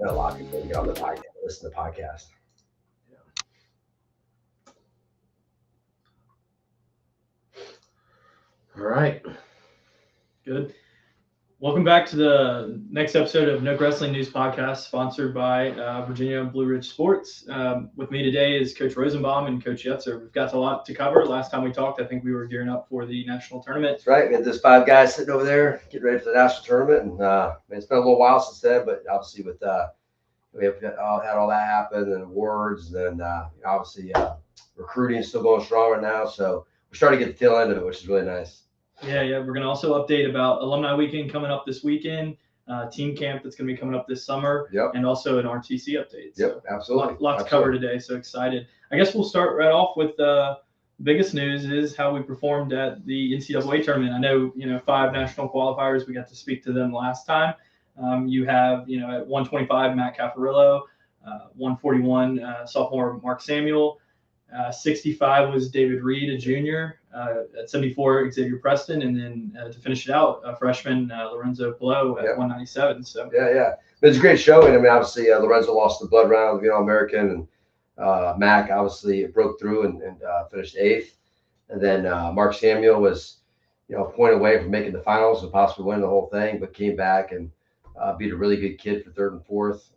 A lot of people get on the podcast, listen to the podcast. All right. Good. Welcome back to the next episode of Noke Wrestling News Podcast, sponsored by Virginia Blue Ridge Sports. With me today is Coach Rosenbaum and Coach Yetzer. We've got a lot to cover. Last time we talked, I think we were gearing up for the national tournament. That's right. We had those 5 guys sitting over there getting ready for the national tournament, and it's been a little while since then. But obviously, with we have had all that happen, and awards, and obviously recruiting is still going strong right now. So we're starting to get the tail end of it, which is really nice. Yeah. We're going to also update about Alumni Weekend coming up this weekend, team camp that's going to be coming up this summer, Yep. and also an RTC update. Yep, absolutely. Lot to cover today, so excited. I guess we'll start right off with the biggest news is how we performed at the NCAA tournament. I know, 5 national qualifiers. We got to speak to them last time. You have, at 125, Matt Caffarillo, 141, sophomore Mark Samuel. 65 was David Reed, a junior. At 74, Xavier Preston, and then to finish it out, freshman Lorenzo Blow at 197. So yeah, it's a great showing. I mean, obviously Lorenzo lost the blood round, American, and Mac obviously broke through and finished 8th, and then Mark Samuel was a point away from making the finals and possibly winning the whole thing, but came back and beat a really good kid for 3rd and 4th.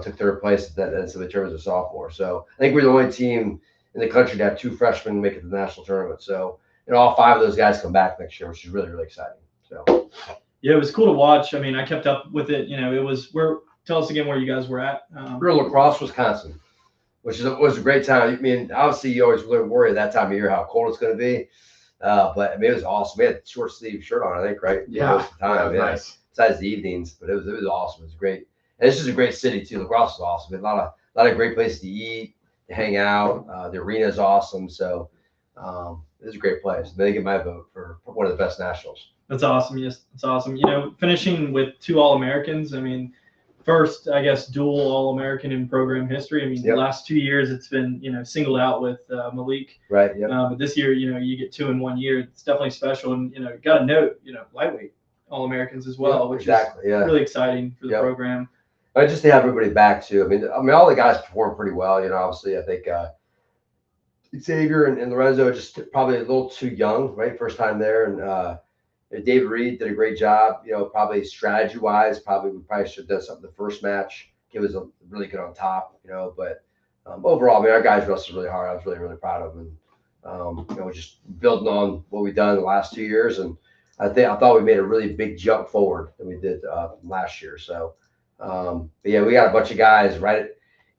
Took 3rd place at that NCAA tournament as a sophomore. So I think we're the only team in the country to have 2 freshmen make it to the national tournament. So, all 5 of those guys come back next year, which is really, really exciting. So, yeah, it was cool to watch. I mean, I kept up with it. It was tell us again where you guys were at. We're in La Crosse, Wisconsin, which was a great time. I mean, obviously you always really worry at that time of year how cold it's going to be. But I mean, it was awesome. We had a short sleeve shirt on, I think, right? Yeah. Most of the time, Nice. Besides the evenings, but it was awesome. It was great. And it's just a great city too. La Crosse is awesome. A lot of great places to eat, to hang out. The arena is awesome. So it's a great place. They get my vote for one of the best nationals. That's awesome. Yes, that's awesome. Finishing with 2 All-Americans. I mean, first, I guess, dual All-American in program history. I mean, The last 2 years it's been, singled out with Malik. Right. Yeah. But this year, you get 2 in 1 year. It's definitely special. And, got to note, lightweight All-Americans as well, which is really exciting for the program. But just to have everybody back too. I mean, all the guys performed pretty well. Obviously, I think Xavier and Lorenzo are just probably a little too young, right? First time there, and David Reed did a great job. Probably strategy wise, we probably should have done something the first match. He was really good on top, But overall, I mean, our guys wrestled really hard. I was really, really proud of them. And we're just building on what we've done in the last 2 years, and I thought we made a really big jump forward than we did last year. So. But yeah, we got a bunch of guys right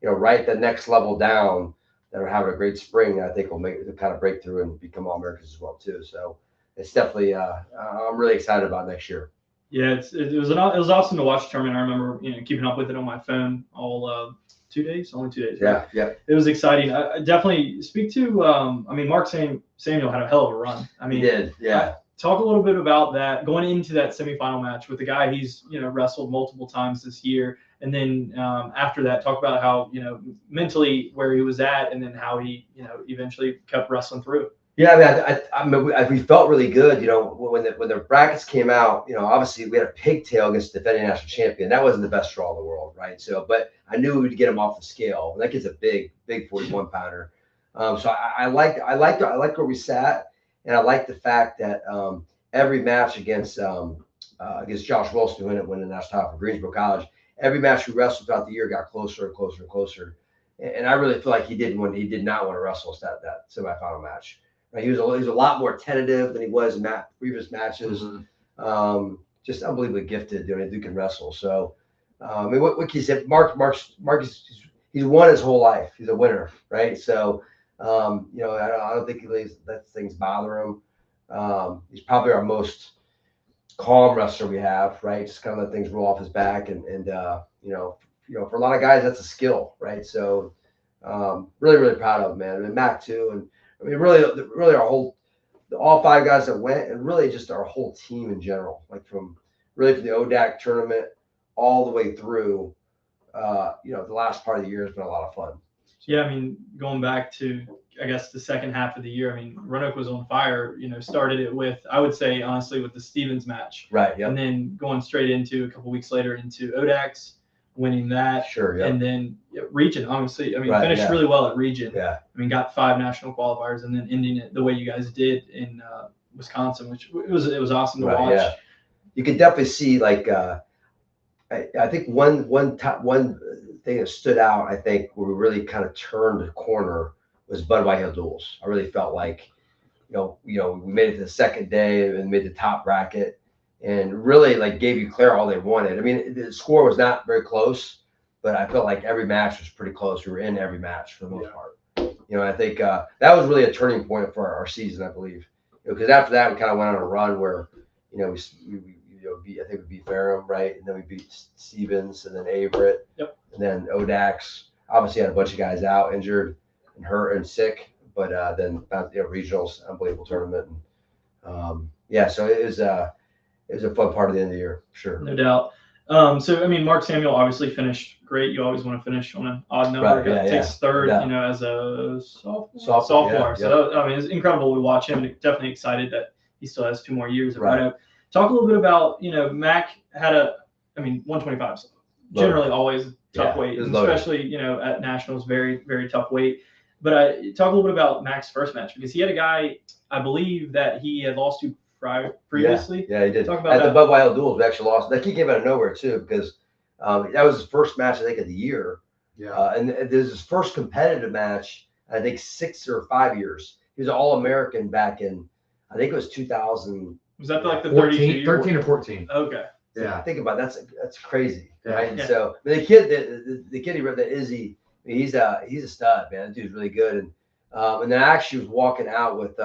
the next level down that are having a great spring. I think will make the kind of breakthrough and become All-Americans as well too. So it's definitely I'm really excited about next year. Yeah, it was awesome to watch the tournament. I remember keeping up with it on my phone all 2 days, only 2 days. Right? Yeah. It was exciting. I definitely speak to. Mark Samuel had a hell of a run. I mean, he did. Yeah. Talk a little bit about that going into that semifinal match with the guy he's wrestled multiple times this year, and then after that, talk about how mentally where he was at, and then how he eventually kept wrestling through. Yeah, I mean, we felt really good. When the brackets came out, obviously we had a pigtail against the defending national champion. That wasn't the best draw in the world, right? So, but I knew we would get him off the scale. And that kid's a big 41-pounder. So I liked where we sat. And I like the fact that every match against Josh Wilson, who won the national title for Greensboro College, every match we wrestled throughout the year got closer and closer and closer. And I really feel like he did not want to wrestle us that semifinal match. Right? He was a lot more tentative than he was in previous matches. Mm-hmm. Just unbelievably gifted. He can wrestle. So, I mean, what he said, Mark he's won his whole life. He's a winner, right? So. I don't think he lets things bother him. He's probably our most calm wrestler we have, right? Just kind of let things roll off his back, and for a lot of guys that's a skill, right? So really, really proud of him, man, and Mac too, and I mean really our all 5 guys that went, and really just our whole team in general, like from the ODAC tournament all the way through. The last part of the year has been a lot of fun. So. Yeah, I mean, going back to, I guess, the second half of the year, I mean, Roanoke was on fire. Started it with, I would say, honestly, with the Stevens match. Right. Yep. And then going straight into a couple weeks later into Odax, winning that. Sure. Yep. And then Region, obviously, I mean, Right, finished yeah. really well at Region. Yeah. I mean, got 5 national qualifiers and then ending it the way you guys did in Wisconsin, which it was awesome to Right, watch. yeah. You can definitely see like I think one thing that stood out, I think, where we really kind of turned the corner was Bud White Hill duels. I really felt like, we made it to the second day and made the top bracket, and really like gave you Claire all they wanted. I mean, the score was not very close, but I felt like every match was pretty close. We were in every match for the most part. I think that was really a turning point for our season, I believe. Because after that, we kind of went on a run where, we I think we beat Ferrum, right? And then we beat Stevens and then Averett. Yep. And then Odax. Obviously had a bunch of guys out, injured and hurt and sick. But then regionals, unbelievable tournament. And, so it was a fun part of the end of the year, sure. No doubt. So, I mean, Mark Samuel obviously finished great. You always want to finish on an odd number. Right, Takes third, yeah. As a sophomore. Yeah, so, I mean, it's incredible to watch him. Definitely excited that he still has 2 more years at Right. Roanoke. Talk a little bit about, Mac had 125 is generally always a tough weight, especially, at nationals, very, very tough weight. But talk a little bit about Mac's first match, because he had a guy, I believe, that he had lost to previously. Yeah, he did. Talk about at the Bud White Hill duels, we actually lost. That kid came out of nowhere too, because that was his first match, I think, of the year. Yeah. And this is his first competitive match, I think, 6 or 5 years. He was an All-American back in, I think it was 2000. Was that like the 13 or 14? Okay. Yeah. Think about it, that's crazy, Yeah. right? And Yeah. so the kid, the kid he wrote, that Izzy, he's a stud, man. That dude's really good. And then I actually was walking out with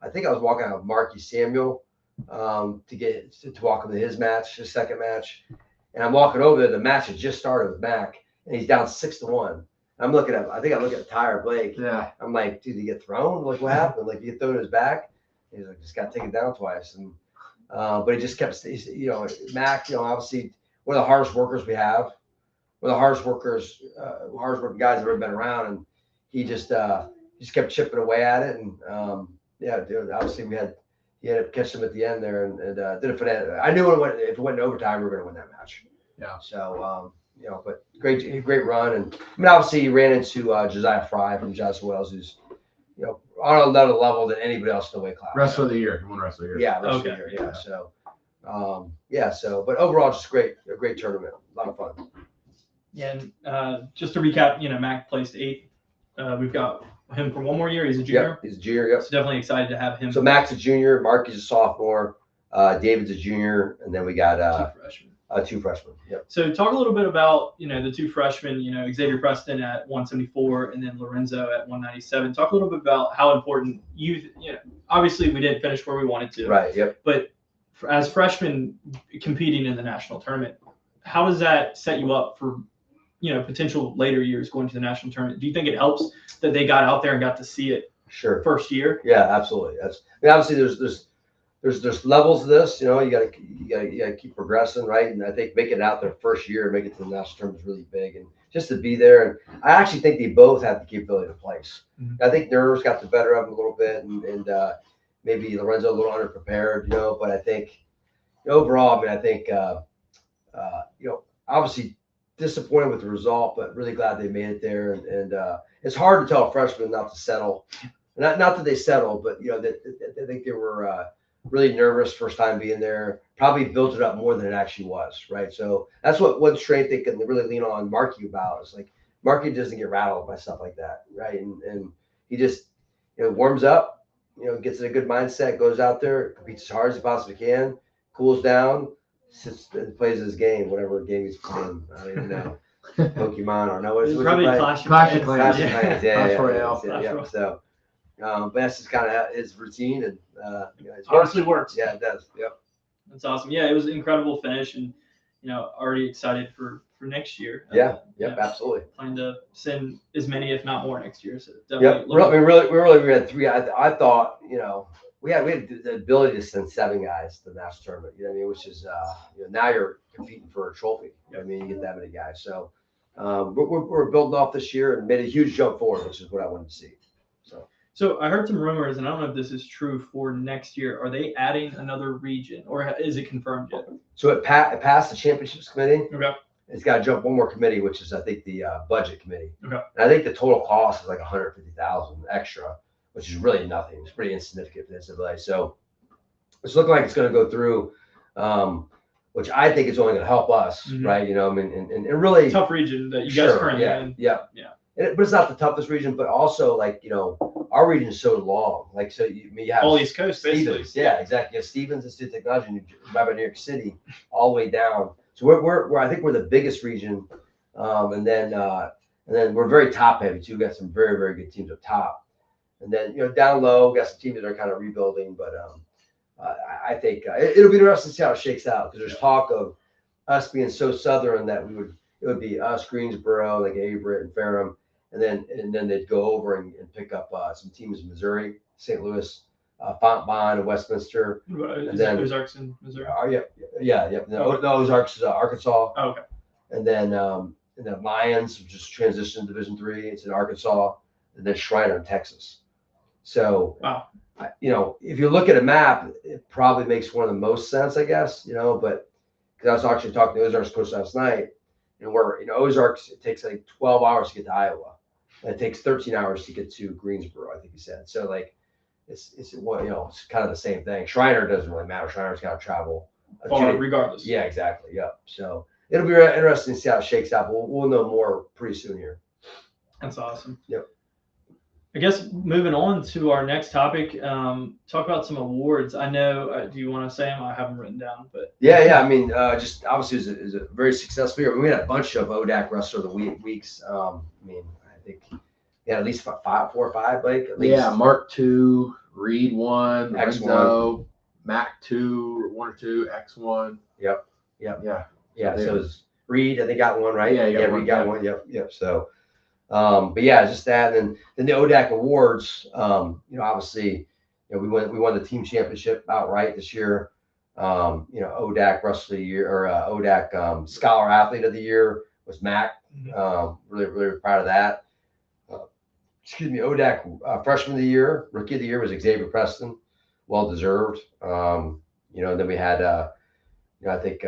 I think I was walking out with Marky Samuel to walk him to his second match. And I'm walking over there. The match had just started with Mac, and he's down 6-1. I'm looking at, I think I look at Tyre Blake. Yeah. I'm like, dude, did he get thrown? Like, what happened? Like, you get thrown in his back? He's like, just got taken down twice. And but he just kept, Mac, obviously one of the hardest workers we have, one of the hardest working guys that have ever been around, and he just kept chipping away at it. And dude, obviously he had to catch him at the end there, and did it for that. I knew if it went in overtime, we were going to win that match. Yeah. So but great run, and I mean, obviously he ran into Josiah Fry from Johnson Wells, who's on another level than anybody else in the weight class. Rest of the year, he won rest of the year. Yeah, rest of the year. Yeah. So, but overall, just a great tournament, a lot of fun. Yeah, and just to recap, Mac placed 8th. We've got him for 1 more year. He's a junior. Yep, he's a junior. Yep. So definitely excited to have him. So Mac's a junior, Marky's a sophomore, David's a junior, and then we got 2 freshmen. 2 freshmen. Yep. So talk a little bit about the 2 freshmen. Xavier Preston at 174 and then Lorenzo at 197. Talk a little bit about how important obviously we didn't finish where we wanted to. Right. Yep. But as freshmen competing in the national tournament, how does that set you up for potential later years going to the national tournament? Do you think it helps that they got out there and got to see it? Sure. First year. Yeah, absolutely. Obviously there's levels to this. You gotta keep progressing, right? And I think making it out their first year, make it to the national tournament is really big, and just to be there. And I actually think they both have the capability to place. Mm-hmm. I think nerves got the better of them a little bit, and maybe Lorenzo a little underprepared, But I think overall, I think obviously disappointed with the result, but really glad they made it there. And it's hard to tell a freshman not to settle. Not that they settled, but I think they were really nervous first time being there. Probably built it up more than it actually was, right? So that's one strength they can really lean on Marky about. It's like Marky doesn't get rattled by stuff like that, right? And he just warms up, gets in a good mindset, goes out there, competes as hard as he possibly can, cools down, sits and plays his game, whatever game he's playing. I don't even know. Pokemon or no, what's probably Clash of Clash Clans. of Clans, Clash Royale. So, but that's just kind of his routine, and it's Honestly works. Yeah, it does. Yep. That's awesome. Yeah, it was an incredible finish, and already excited for next year. Yep, absolutely. Plan to send as many, if not more, next year. So Yep. We had 3. I thought we had the ability to send 7 guys to the national tournament. Which is now you're competing for a trophy. You get that many guys. So we're building off this year and made a huge jump forward, which is what I wanted to see. So I heard some rumors, and I don't know if this is true for next year. Are they adding another region, or is it confirmed yet? So it passed the championships committee. Okay. It's got to jump one more committee, which is I think the budget committee. Okay. And I think the total cost is like 150,000 extra, which is really nothing. It's pretty insignificant for the NCAA. So it's looking like it's going to go through, which I think is only going to help us, right? You know, I mean, and really tough region that you guys currently in. Yeah. But it's not the toughest region, but also like, you know, our region is so long. Like, so you have all East Coast, basically. Stevens, yeah, exactly. You have Stevens Institute of Technology, right by New York City, all the way down. So we're I think we're the biggest region, and then we're very top heavy too. We got some very, very good teams up top, and then, you know, down low we got some teams that are kind of rebuilding. But I think it'll be interesting to see how it shakes out, because there's talk of us being so southern that it would be us, Greensboro, like Averett and Ferrum, and then they'd go over and pick up some teams in Missouri, St. Louis, Fontbonne, and Westminster. And then Ozarks in Missouri. Yeah. No, Ozarks is Arkansas. Oh, okay. And then Lions, which just transitioned to Division III. It's in Arkansas, and then Shriner in Texas. So, wow. You know, if you look at a map, it probably makes one of the most sense, I guess. You know, but because I was actually talking to Ozarks coach last night, and where, you know, Ozarks, it takes like 12 hours to get to Iowa, and it takes 13 hours to get to Greensboro, I think he said. So like, it's well, you know, it's kind of the same thing. Shriner doesn't really matter. Shriner's got to travel regardless. Yeah, exactly. Yeah. So it'll be interesting to see how it shakes out. We'll know more pretty soon here. That's awesome. Yep. I guess moving on to our next topic, talk about some awards. I know, do you want to say them? I have them written down, but yeah. I mean, just obviously it was a very successful year. We had a bunch of ODAC Wrestler of the Weeks. I mean, I think at least 4 or 5, Blake. At least. Yeah, Mark 2, Reed 1, X1, Renzo, Mac 2, 1 or 2, X1. Yep. Yeah. So it was Reed. I think got one, right? Yeah, Reed got one. Yep. So. But yeah, just that, and then the ODAC awards. You know, obviously, you know, we won the team championship outright this year. You know, ODAC Wrestler of the Year, or ODAC Scholar Athlete of the Year was Mac. Really proud of that. Excuse me, ODAC Freshman of the Year, Rookie of the Year was Xavier Preston, well deserved. You know, and then we had you know, I think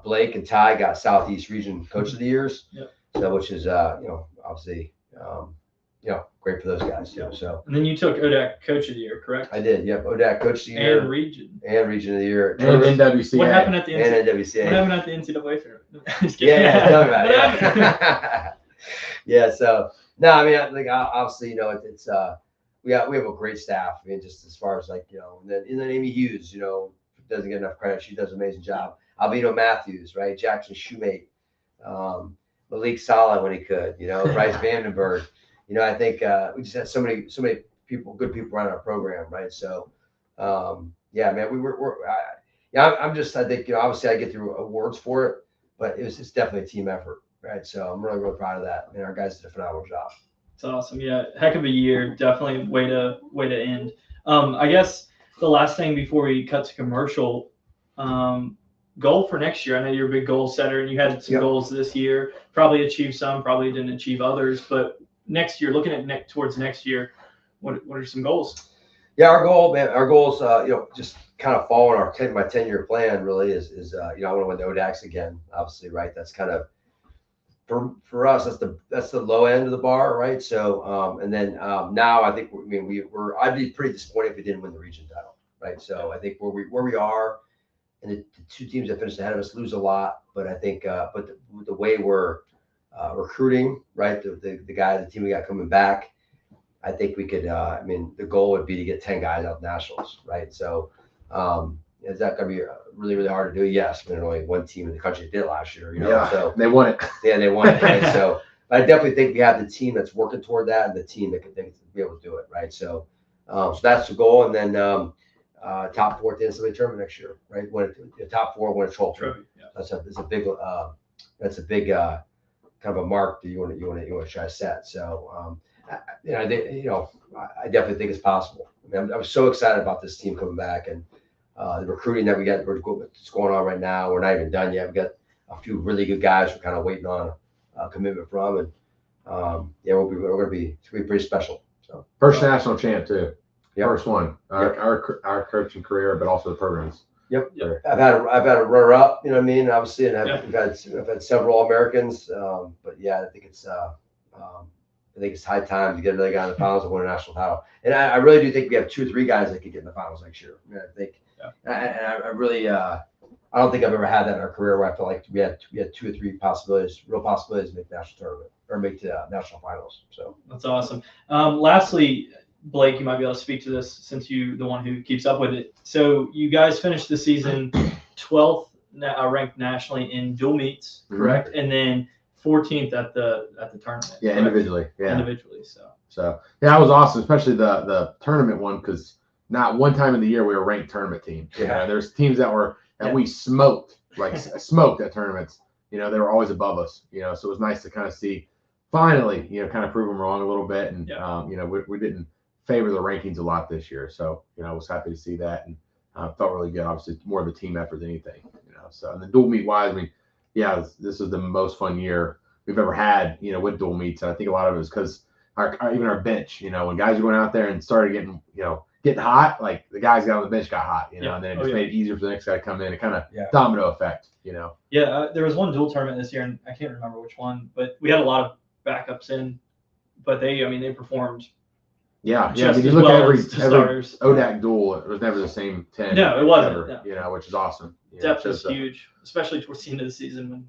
Blake and Ty got Southeast Region Coach of the Years. Yep. So, which is, you know, obviously, you know, great for those guys. You know, so. And then you took ODAC Coach of the Year, correct? I did. Yep. ODAC Coach of the Year. And Region. And Region of the Year. And NWCA. What happened at the and NWCA? What happened at the NCAA fair? Yeah, tell me about it. Yeah. So no, I mean, I think obviously, you know, it's we have a great staff. I mean, just as far as like, you know, and then Amy Hughes, you know, doesn't get enough credit. She does an amazing job. Albino Matthews, right? Jackson Shoemate. Malik Saleh when he could, you know, Bryce Vandenberg. You know, I think we just had so many people, good people around our program, right? So, yeah, man, I'm just, I think, you know, obviously I get through awards for it, but it's definitely a team effort, right? So I'm really proud of that. And our guys did a phenomenal job. It's awesome. Yeah, heck of a year. Definitely way to end. I guess the last thing before we cut to commercial. Goal for next year. I know you're a big goal setter, and you had some goals this year. Probably achieved some, probably didn't achieve others. But next year, looking at towards next year, what are some goals? Yeah, our goal, man. Our goals, you know, just kind of following my 10-year plan. Really is you know, I want to win the ODACs again. Obviously, right. That's kind of for us. That's the low end of the bar, right? So, and then now I think I'd be pretty disappointed if we didn't win the region title, right? So I think where we are. And the 2 teams that finished ahead of us lose a lot, but I think, but the way we're recruiting, right, the team we got coming back, I think we could. I mean, the goal would be to get 10 guys out of nationals, right? So, is that going to be really, really hard to do? Yes, I mean, only one team in the country did it last year, you know. Yeah, so they won it. Yeah, they won it. Right? So, I definitely think we have the team that's working toward that, and the team that can be able to do it, right? So, so that's the goal, and then. Top 4 at the NCAA tournament next year, right? Top 4 win a trophy. Yeah. That's a big kind of a mark that you want to try to set. So, you know, I definitely think it's possible. I mean, I'm so excited about this team coming back, and the recruiting that we got. What's going on right now? We're not even done yet. We got a few really good guys we're kind of waiting on commitment from, and yeah, we're gonna be it's gonna be pretty special. So First national champ too. Yep. First one. Our coaching career, but also the programs. Yep. Yep. I've had a runner up, you know what I mean? Obviously, and Yep. I've had several All-Americans, but yeah, I think it's high time to get another guy in the finals and win a national title. And I really do think we have 2 or 3 guys that could get in the finals next year. I mean, I think, I really, I don't think I've ever had that in our career where I felt like we had 2 or 3 real possibilities to make the national tournament or make the national finals. So that's awesome. Lastly, Blake, you might be able to speak to this since you're the one who keeps up with it. So you guys finished the season 12th ranked nationally in dual meets, correct? Mm-hmm. And then 14th at the tournament. Yeah, correct? Individually. Yeah, individually. So yeah, that was awesome, especially the tournament one, because not one time in the year we were a ranked tournament team. Yeah, there's teams that we smoked at tournaments. You know, they were always above us. You know, so it was nice to kind of see finally, you know, kind of prove them wrong a little bit, and you know, we didn't favor the rankings a lot this year. So, you know, I was happy to see that, and felt really good. Obviously, more of a team effort than anything, you know. So, and the dual meet wise, I mean, yeah, this is the most fun year we've ever had, you know, with dual meets. And I think a lot of it was because even our bench, you know, when guys went out there and started getting hot, like the guys got on the bench got hot, you know, and then it just made it easier for the next guy to come in. It kind of domino effect, you know. Yeah, there was one dual tournament this year, and I can't remember which one, but we had a lot of backups in, but they performed. Yeah. I mean, you look at every ODAC duel, it was never the same 10. No, it wasn't. Ever, no. You know, which is awesome. Depth is huge, especially towards the end of the season when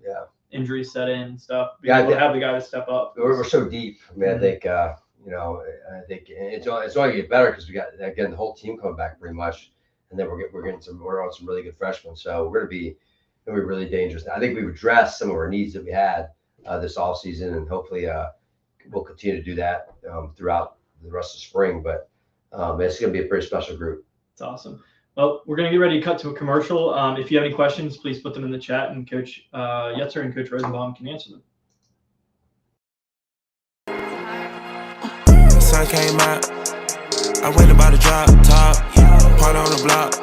injuries set in and stuff. Being able to have the guy to step up. We're so deep. I mean, I think you know, I think it's only going to get better because we got again the whole team coming back pretty much, and then we're on some really good freshmen. So we're going to be really dangerous. I think we've addressed some of our needs that we had this off season, and hopefully we'll continue to do that throughout the rest of spring, but it's going to be a pretty special group. It's awesome. Well, we're going to get ready to cut to a commercial. If you have any questions, please put them in the chat, and Coach Yetzer and Coach Rosenbaum can answer them. Sun came out, I went about to drop top, part on the block,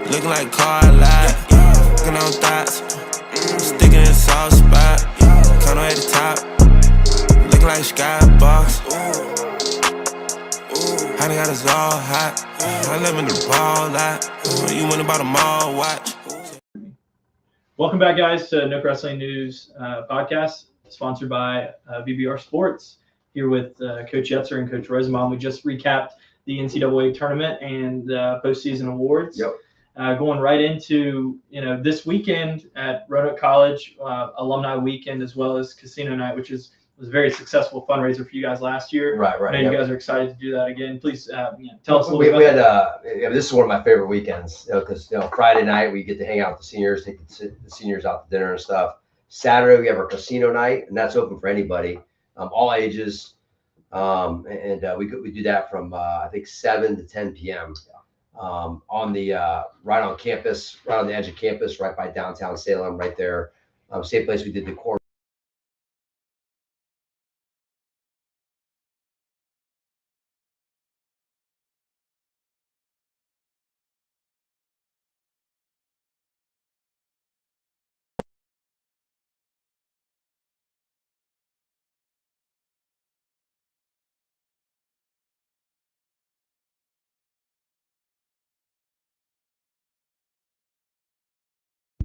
looking like car light, looking on thoughts, sticking in a soft spot, condo at the top, looking like skybox. How they got us all hot? I live in the ball lot. You went about a mall watch. Welcome back, guys, to Noke Wrestling News podcast, sponsored by BBR Sports. Here with Coach Yetzer and Coach Rosenbaum. We just recapped the NCAA tournament and postseason awards. Yep. Going right into this weekend at Roanoke College, alumni weekend, as well as casino night, which was a very successful fundraiser for you guys last year. Right. I know you guys are excited to do that again. Please tell us a little bit. We had this is one of my favorite weekends, because Friday night we get to hang out with the seniors, take the seniors out to dinner and stuff. Saturday we have our casino night, and that's open for anybody, all ages, and we do that from I think 7 to 10 p.m. On the right on campus, right on the edge of campus, right by downtown Salem, right there. Same place we did the core.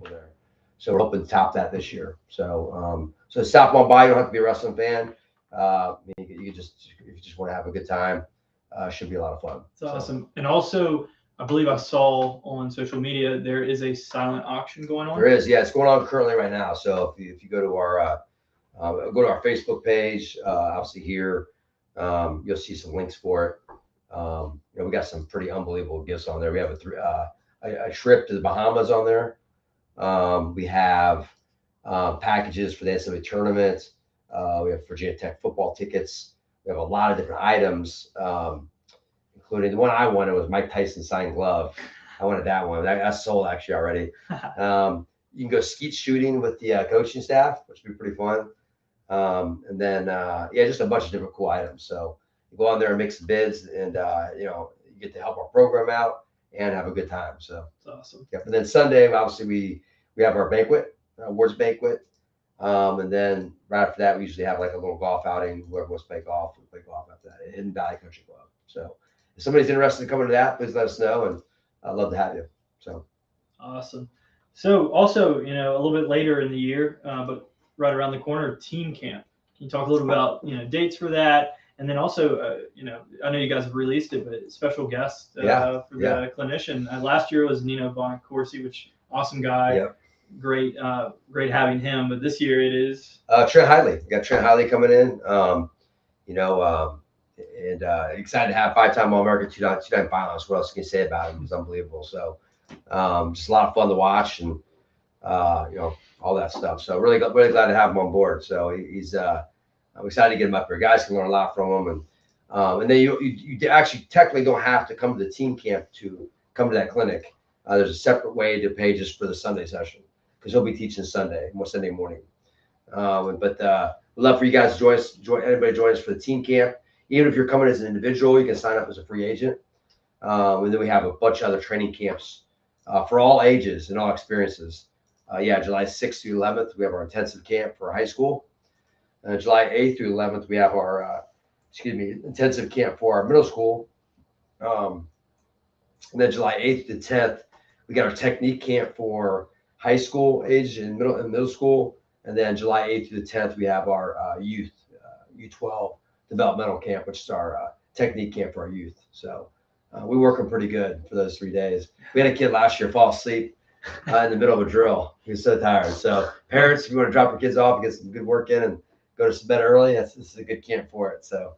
There. So we're hoping to top that this year. So stop on by. You don't have to be a wrestling fan. You just if you just want to have a good time, should be a lot of fun. It's awesome. And also, I believe I saw on social media there is a silent auction going on. There is, yeah, it's going on currently right now. So if you go to our Facebook page, obviously here, you'll see some links for it. We got some pretty unbelievable gifts on there. We have a trip to the Bahamas on there. We have packages for the NCAA tournament. We have Virginia Tech football tickets. We have a lot of different items, including the one I wanted was Mike Tyson signed glove. I wanted that one. That's sold actually already. You can go skeet shooting with the coaching staff, which would be pretty fun. And then, just a bunch of different cool items. So you go on there and make some bids, and you get to help our program out and have a good time. So it's awesome. Yep. And then Sunday, obviously we have our banquet, awards banquet. And then right after that, we usually have like a little golf outing. Whoever wants to play golf, we play golf after that. Hidden Valley Country Club. So if somebody's interested in coming to that, please let us know, and I'd love to have you. So awesome. So also, a little bit later in the year, but right around the corner, team camp. Can you talk a little about dates for that? And then also, I know you guys have released it, but special guest for the clinician. Last year was Nino Bonacorsi, which awesome guy. Yep. Great having him. But this year it is Trent Hiley. We got Trent Hiley coming in. And excited to have 5-time All-American, 2-time finalist. What else can you say about him? He's unbelievable. So just a lot of fun to watch, and all that stuff. So really glad to have him on board. So he's I'm excited to get him up here. Guys can learn a lot from him, and then you actually technically don't have to come to the team camp to come to that clinic. There's a separate way to pay just for the Sunday session, because he'll be teaching Sunday morning. But we'd love for you guys to anybody join us for the team camp. Even if you're coming as an individual, you can sign up as a free agent. And then we have a bunch of other training camps for all ages and all experiences. July 6th through 11th, we have our intensive camp for high school. July 8th through 11th, we have our intensive camp for our middle school. And then July 8th to 10th, we got our technique camp for high school age and middle school. And then July 8th through the 10th, we have our youth, U12 developmental camp, which is our technique camp for our youth. So we're working pretty good for those 3 days. We had a kid last year fall asleep in the middle of a drill. He was so tired. So parents, if you want to drop your kids off and get some good work in and go to bed early, this is a good camp for it. So,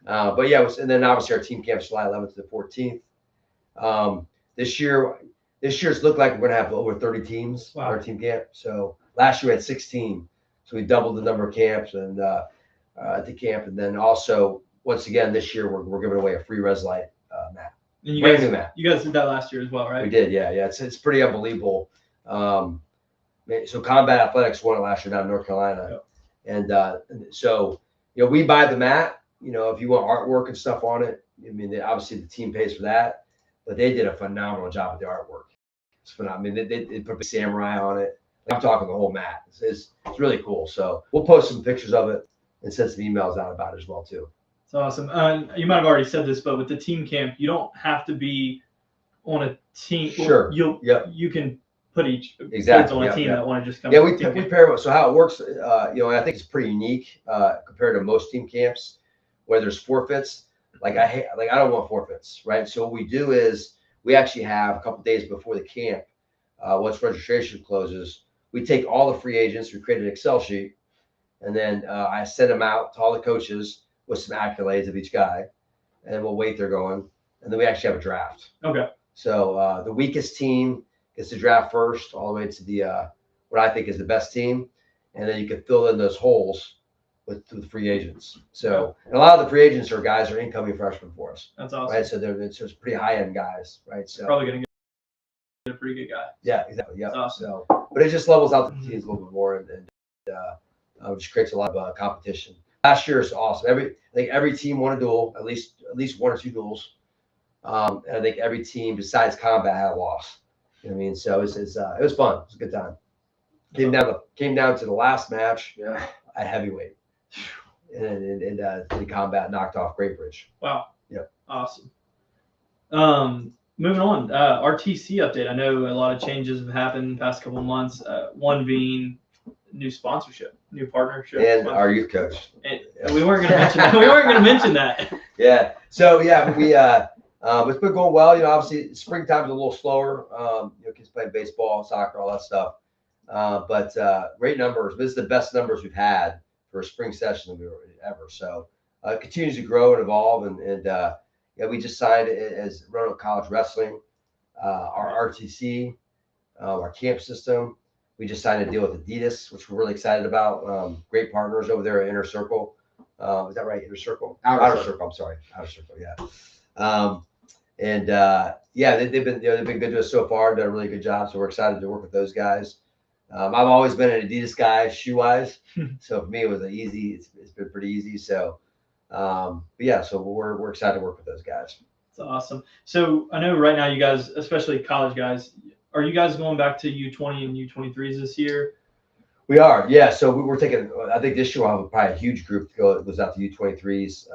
and then obviously our team camp is July 11th to the 14th. This year's looked like we're going to have over 30 teams on our team camp. So last year we had 16. So we doubled the number of camps and at the camp. And then also, once again, this year we're giving away a free Reslite mat. And you Brand new mat. You guys did that last year as well, right? We did, yeah. It's pretty unbelievable. So Combat Athletics won it last year down in North Carolina. Yep. And so, we buy the mat, if you want artwork and stuff on it. I mean, obviously the team pays for that, but they did a phenomenal job with the artwork. It's phenomenal. I mean, they put a samurai on it. I'm talking the whole mat. It's really cool. So we'll post some pictures of it and send some emails out about it as well too. It's awesome. You might have already said this, but with the team camp, you don't have to be on a team. Sure. You can put each kids on a team that want to just come. Yeah, we pair. So how it works, I think it's pretty unique compared to most team camps where there's forfeits. I don't want forfeits, right? So what we do is we actually have a couple days before the camp, once registration closes, we take all the free agents, we create an Excel sheet, and then I send them out to all the coaches with some accolades of each guy, and then we'll wait they're going, and then we actually have a draft. Okay. So the weakest team gets to draft first, all the way to the what I think is the best team, and then you can fill in those holes with free agents. So and a lot of the free agents are guys are incoming freshmen for us. That's awesome. Right, so it's pretty high end guys, right? So probably gonna get a pretty good guy. Yeah, exactly. Yeah. Awesome. So, but it just levels out the teams a little bit more, and just creates a lot of competition. Last year is awesome. I think every team won a duel, at least 1 or 2 duels. And I think every team besides Combat had a loss. You know what I mean? So it was fun. It was a good time. Came down to the last match at heavyweight, and the Combat knocked off Great Bridge. Wow. Yep. Awesome. Moving on, RTC update. I know a lot of changes have happened in the past couple of months. One being new sponsorship, new partnership, and our youth coach. And we weren't going to mention that. We weren't going to mention that. Yeah. So we it's been going well. Obviously springtime's a little slower. Kids playing baseball, soccer, all that stuff. But great numbers. This is the best numbers we've had for a spring session ever. So it continues to grow and evolve. And we just signed it as Roanoke College Wrestling, our RTC, our camp system. We just signed a deal with Adidas, which we're really excited about. Great partners over there at Inner Circle. Is that right? Inner Circle? Outer Circle. I'm sorry. Outer Circle. Yeah. They've been good to us so far. Done a really good job. So we're excited to work with those guys. I've always been an Adidas guy, shoe wise. So for me, it was easy. It's been pretty easy. So, so we're excited to work with those guys. That's awesome. So I know right now you guys, especially college guys, are you guys going back to U20 and U23s this year? We are, yeah. So we're taking. I think this year we'll have probably a huge group that goes out to U23s,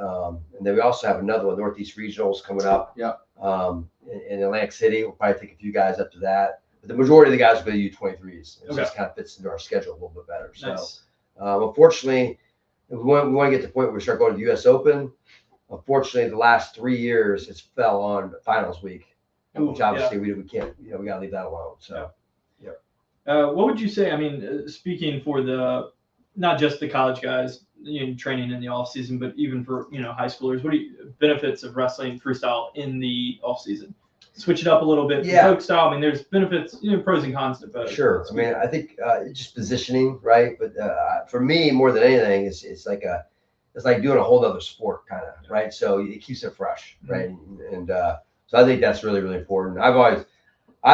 and then we also have another one, Northeast Regionals, coming up. Yep. In Atlantic City, we'll probably take a few guys up to that. But the majority of the guys will go to U23s. It just kind of fits into our schedule a little bit better. Nice. So, unfortunately, we want to get to the point where we start going to the U.S. Open. Unfortunately, the last 3 years it's fell on finals week, which obviously we can't. We got to leave that alone. So. What would you say? I mean, speaking for not just the college guys, training in the off season, but even for high schoolers, what are benefits of wrestling freestyle in the off season? Switch it up a little bit. Folk style. I mean, there's benefits, pros and cons to both. Sure. I mean, I think just positioning, right? But for me, more than anything, it's like doing a whole other sport, kind of, right? So it keeps it fresh, right? And so I think that's really, really important. I've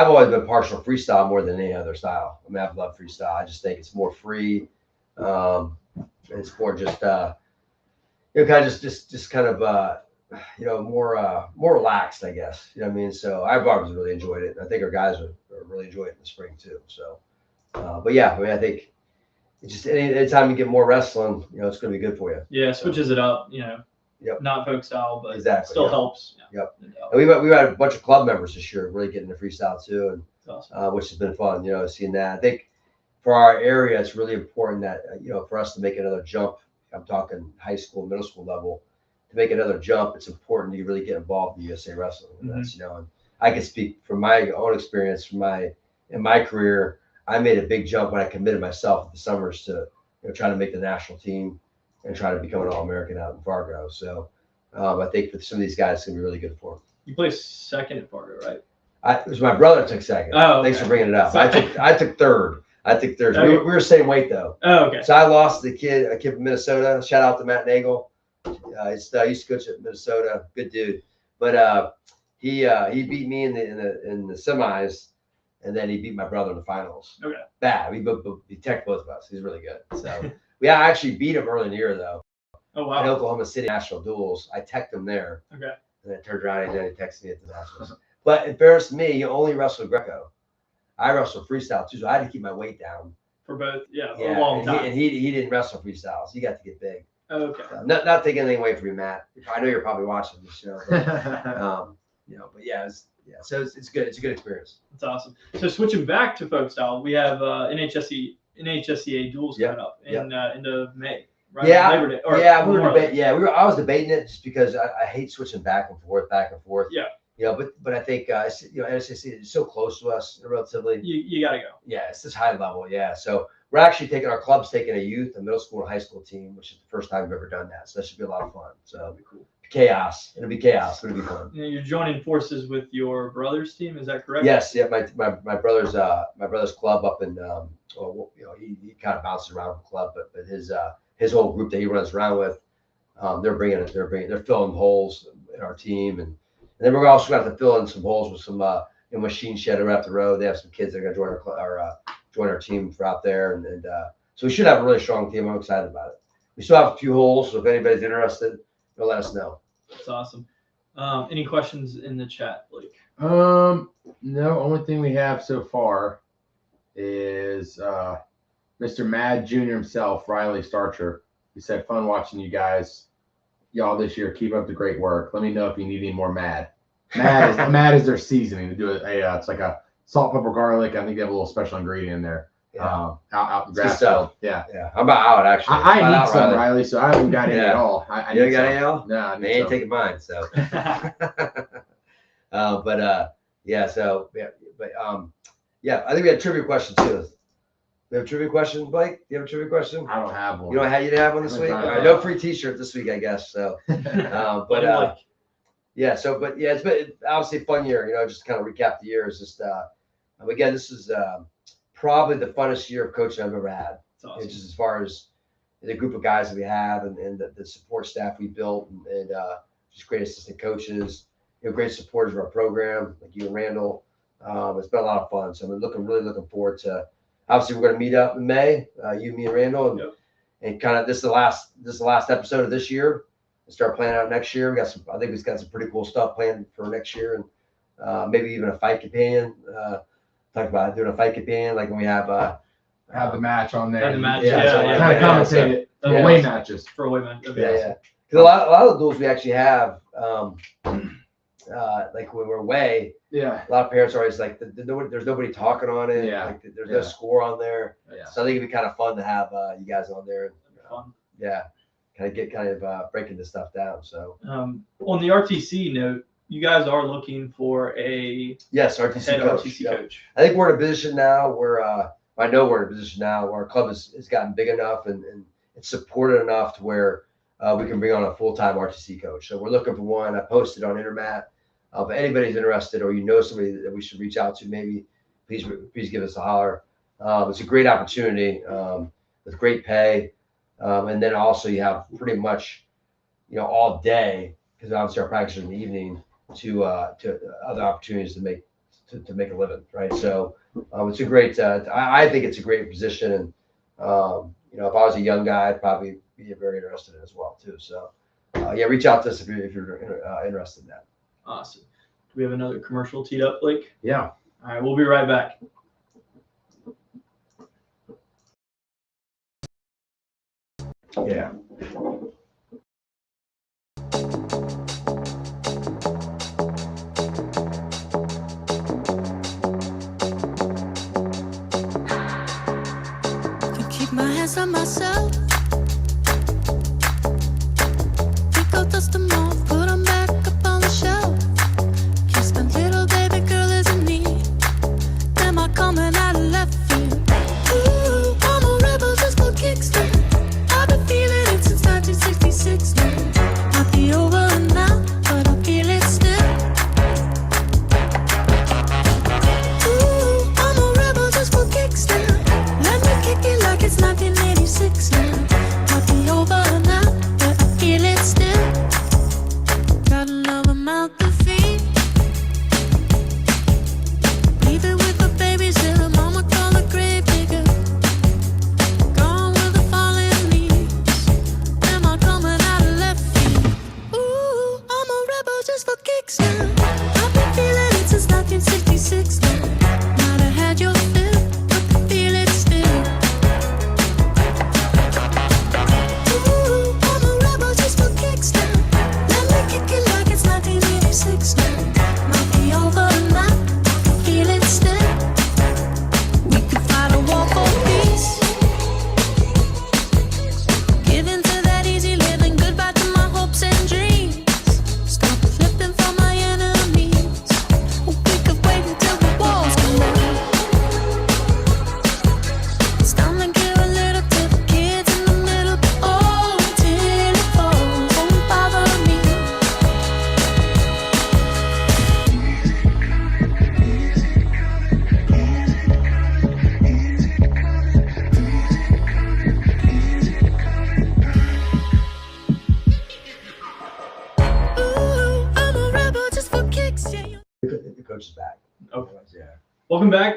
always been partial to freestyle more than any other style. I mean, I've loved freestyle. I just think it's more free. It's more just kind of more relaxed, I guess. You know what I mean? So I've always really enjoyed it. And I think our guys are really enjoying it in the spring too. So, but yeah, I mean, I think it's just anytime you get more wrestling, it's going to be good for you. Yeah, switches it up. Not folk style, but still helps. Yep. And we've had a bunch of club members this year really getting into freestyle too, and awesome. Which has been fun. Seeing that. I think for our area, it's really important that for us to make another jump. I'm talking high school, middle school level. To make another jump, it's important you really get involved in USA Wrestling. And that's and I can speak from my own experience in my career. I made a big jump when I committed myself at the summers to try to make the national team and try to become an All-American out in Fargo. So I think for some of these guys, it's going to be really good for them. You placed second at Fargo, right? It was my brother took second. Oh, okay. Thanks for bringing it up. I took third. Okay. We were the same weight though. Oh, okay. So I lost a kid from Minnesota. Shout out to Matt Nagel. I used to coach at Minnesota. Good dude. But he beat me in the semis, and then he beat my brother in the finals. Okay. Bad. He teched both of us. He's really good. So we actually beat him early in the year though. Oh wow. In Oklahoma City national duels. I teched him there. Okay. And then turned around and then he texted me at the nationals. But in fairness to me, he only wrestled Greco. I wrestled freestyle too, so I had to keep my weight down. For both, a long time. And he didn't wrestle freestyle, so he got to get big. Okay. So not taking anything away from you, Matt. I know you're probably watching this show. But, but so it's good. It's a good experience. That's awesome. So switching back to folk style, we have NHSCA duels coming up into May. Right? Yeah, Labor Day, I was debating it just because I hate switching back and forth. Yeah. But I think NHSCA is so close to us relatively. You got to go. Yeah, it's this high level. Yeah, so we're actually our club's taking a youth, a middle school, and high school team, which is the first time we've ever done that. So that should be a lot of fun. So it'll be cool. Chaos. It'll be chaos, but it'll be fun. You're joining forces with your brother's team. Is that correct? Yes. Yeah. My brother's club up in he kind of bounces around the club, but his whole group that he runs around with, they're filling holes in our team, and then we're also going to have to fill in some holes with some machine shed around the road. They have some kids that are going to join our team for out there, and so we should have a really strong team. I'm excited about it. We still have a few holes, so if anybody's interested, let us know. That's awesome. Any questions in the chat, Blake? No. Only thing we have so far is Mr. Mad Jr. himself, Riley Starcher. He said, "Fun watching you guys, y'all this year. Keep up the great work. Let me know if you need any more Mad. Mad is their seasoning to do it. It's like a salt, pepper, garlic. I think they have a little special ingredient in there. Yeah. Out the grass field. Yeah. I'm about out actually. I need some, Riley, so I haven't got any at all. You haven't got any at all? No, they ain't taking mine. So, I think we had a trivia question too. We have a trivia question, Blake? Do you have a trivia question? I don't have one. You didn't have one this week? All right, no free t-shirt this week, I guess. So, it's been obviously a fun year, just to kind of recap the year. It's just, again, this is probably the funnest year of coaching I've ever had. That's awesome. Just as far as the group of guys that we have and the support staff we built and just great assistant coaches, great supporters of our program, like you and Randall. It's been a lot of fun. So I'm really looking forward to, obviously we're going to meet up in May, you, me, and Randall, and kind of this is the last episode of this year. And start planning out next year. I think we've got some pretty cool stuff planned for next year, and maybe even a fight companion. Talk about doing a fight companion, like when we have have the match on there. Had the match, yeah. Kind of commentate it for away matches. For away matches. Yeah. Because a lot of the duels we actually have, like when we're away, Yeah. a lot of parents are always like, there's nobody talking on it. Yeah. Like, there's no score on there. Yeah. So I think it'd be kind of fun to have you guys on there. Fun. Yeah. Kind of breaking this stuff down. So on the RTC note, you guys are looking for a RTC head coach. RTC Yep. coach. I think we're in a position now where I know we're in a position now where our club has gotten big enough and it's supported enough to where we can bring on a full-time RTC coach. So we're looking for one. I posted on Intermat. If anybody's interested or you know somebody that we should reach out to, maybe please give us a holler. It's a great opportunity with great pay. And then also you have pretty much, all day, because obviously our practice is in the evening, to other opportunities to make a living, right? So it's a great. I think it's a great position, and if I was a young guy, I'd probably be very interested in it as well too. So reach out to us if you're interested in that. Awesome. Do we have another commercial teed up, Blake? Yeah. All right, we'll be right back. Yeah. My hands on myself. Pick out dust them off, put them back up on the shelf. Kiss my little baby girl is in need. Am I coming out of left field? Ooh, I'm a rebel just for kicks now. I've been feeling it since 1966 now. Might be over now, but I feel it still. Ooh, I'm a rebel just for kicks now. Let me kick it like it's 1986 now. Might be over now, but I feel it still. Got another mouth to feed. Leaving with the babies till mama call a grave digger. Gone with the fallen leaves. Am I coming out of left field? Ooh, I'm a rebel just for kicks now. I've been feeling it since 1966 now. Might have had your fill, but I feel it still. Ooh, I'm a rebel just for kicks now. Let me kick it like it's 1986 now. Might be over now, I feel it still. We could fight a war for peace. Give in to that easy living, goodbye to my hopes and dreams. Stop flipping for my enemies. We could wait until the walls come down. It's time to give a little to the kids in the middle. Oh, until it falls, won't bother me. Ooh, I'm a rebel just for kicks, yeah. The coach is back. Okay. Yeah. Welcome back.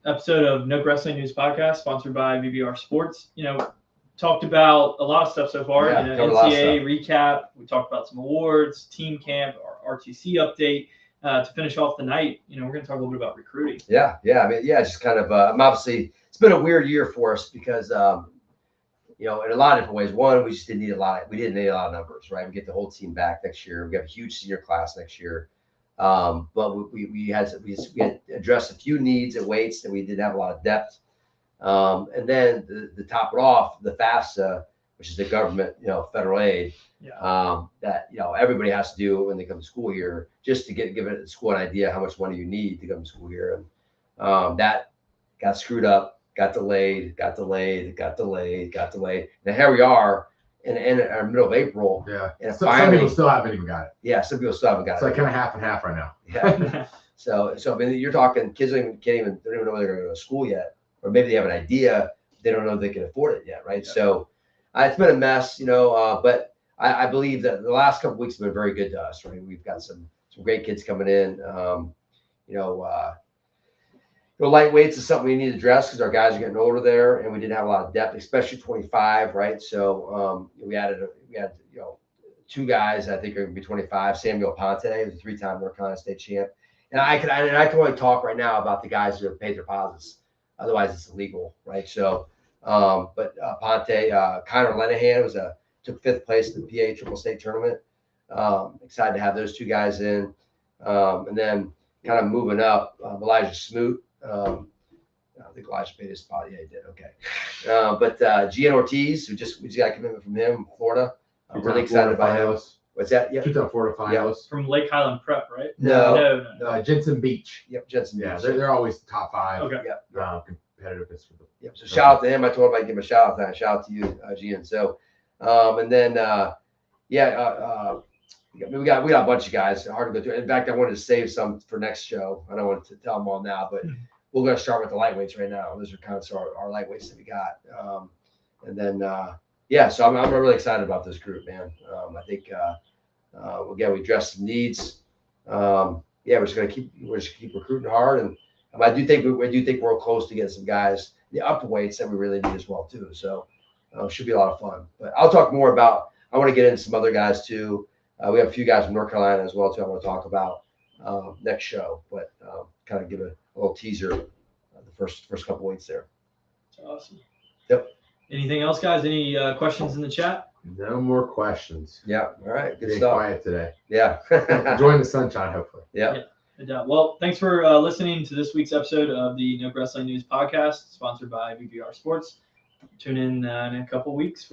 Episode of Noke Wrestling News Podcast, sponsored by VBR Sports. Talked about a lot of stuff so far. Yeah, covered a lot of NCAA recap. We talked about some awards, team camp, our RTC update. To finish off the night, we're going to talk a little bit about recruiting. Yeah. I mean, it's just kind of obviously it's been a weird year for us because in a lot of different ways. One, we just didn't need a lot of numbers, right? We get the whole team back next year. We have a huge senior class next year. But we had addressed a few needs at weights that we didn't have a lot of depth. And then to top it off, the FAFSA, which is the government, federal aid, that everybody has to do when they come to school here, just to give it school an idea how much money you need to come to school here. And that got screwed up, got delayed. Now here we are in the middle of April. Yeah. And Some people still haven't even got it. Yeah, some people still haven't got It's it. like kind of half and half right now. Yeah. So I mean, you're talking kids they don't even know whether they're going to go to school yet, or maybe they have an idea, they don't know if they can afford it yet, right? Yeah. So it's been a mess, but I believe that the last couple of weeks have been very good to us, right? We've got some great kids coming in. Lightweights is something we need to address because our guys are getting older there, and we didn't have a lot of depth, especially 25, right? So we had two guys I think are going to be 25. Samuel Ponte, who's a 3-time North Carolina State champ, and I can only talk right now about the guys who have paid their deposits. Otherwise, it's illegal, right? So, but Ponte, Connor Lenahan took 5th place in the PA Triple State tournament. Excited to have those 2 guys in, and then kind of moving up, Elijah Smoot. I think Elijah made his spot. Yeah, he did. Okay. But Gian Ortiz, we just got a commitment from him, Florida. I'm really excited about him. What's that? Yeah. 2-time Florida finalists. From Lake Highland Prep, right? No. Jensen Beach. Yep, Jensen Yeah, Beach. they're always top 5. Okay. Yep. Competitiveness for them. Yep. So shout out to him. I told him I'd give him a shout out. Shout out to you, Gian. So, and then we got a bunch of guys. Hard to go through. In fact, I wanted to save some for next show. I don't want to tell them all now, but we're going to start with the lightweights right now. Those are kind of our lightweights that we got. And then so I'm really excited about this group, man. I think again we addressed some needs. We're just gonna keep recruiting hard, and I do think we're close to getting some guys the upper weights that we really need as well too. So should be a lot of fun. But I'll talk more about. I want to get into some other guys too. We have a few guys from North Carolina as well too. I want to talk about next show, but kind of give a little teaser. The first couple weeks there. Awesome. Yep. Anything else, guys? Any questions in the chat? No more questions. Yeah. All right. Good Getting stuff. quiet today. Yeah. Enjoying the sunshine, hopefully. Yeah. No doubt. Well, thanks for listening to this week's episode of the Noke Wrestling News Podcast, sponsored by VBR Sports. Tune in a couple weeks for